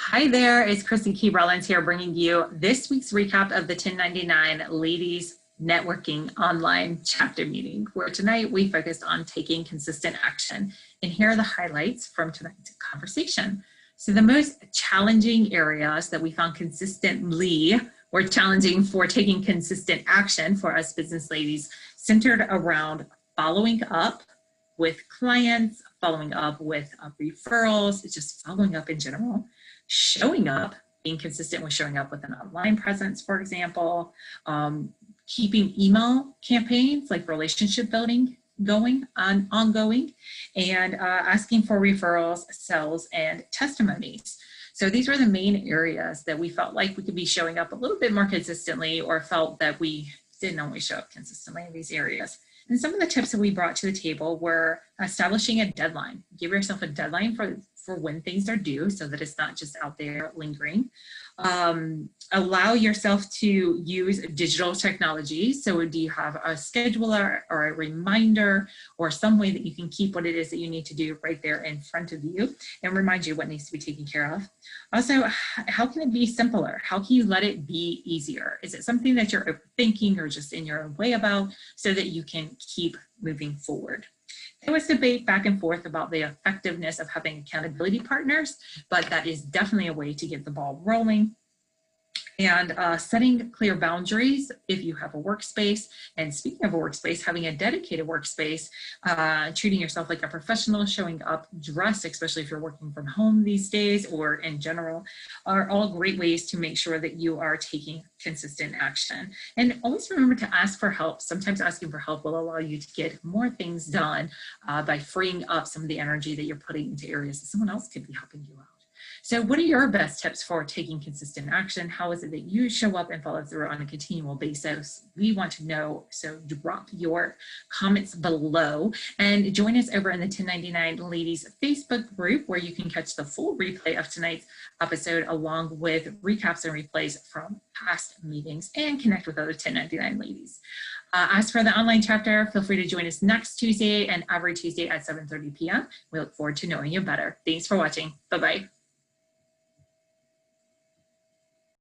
Hi there, it's Christy Key Rollins here bringing you this week's recap of the 1099 Ladies Networking Online Chapter Meeting, where tonight we focused on taking consistent action. And here are the highlights from tonight's conversation. So the most challenging areas that we found consistently were challenging for taking consistent action for us business ladies centered around following up with clients, following up with referrals, it's just following up in general. Showing up, being consistent with showing up with an online presence, for example, keeping email campaigns like relationship building ongoing, and asking for referrals, sales, and testimonies. So these were the main areas that we felt like we could be showing up a little bit more consistently, or felt that we didn't always show up consistently in these areas. And some of the tips that we brought to the table were establishing a deadline. Give yourself a deadline for when things are due so that it's not just out there lingering. Allow yourself to use digital technology. So do you have a scheduler or a reminder or some way that you can keep what it is that you need to do right there in front of you and remind you what needs to be taken care of? Also, how can it be simpler? How can you let it be easier? Is it something that you're thinking or just in your own way about so that you can keep moving forward? There was debate back and forth about the effectiveness of having accountability partners, but that is definitely a way to get the ball rolling. And setting clear boundaries if you have a workspace. And speaking of a workspace, having a dedicated workspace, treating yourself like a professional, showing up dressed, especially if you're working from home these days or in general, are all great ways to make sure that you are taking consistent action. And always remember to ask for help. Sometimes asking for help will allow you to get more things done by freeing up some of the energy that you're putting into areas that someone else could be helping you out. So what are your best tips for taking consistent action? How is it that you show up and follow through on a continual basis? We want to know, so drop your comments below and join us over in the 1099 Ladies Facebook group where you can catch the full replay of tonight's episode along with recaps and replays from past meetings and connect with other 1099 ladies. As for the online chapter, feel free to join us next Tuesday and every Tuesday at 7:30 p.m. We look forward to knowing you better. Thanks for watching. Bye-bye.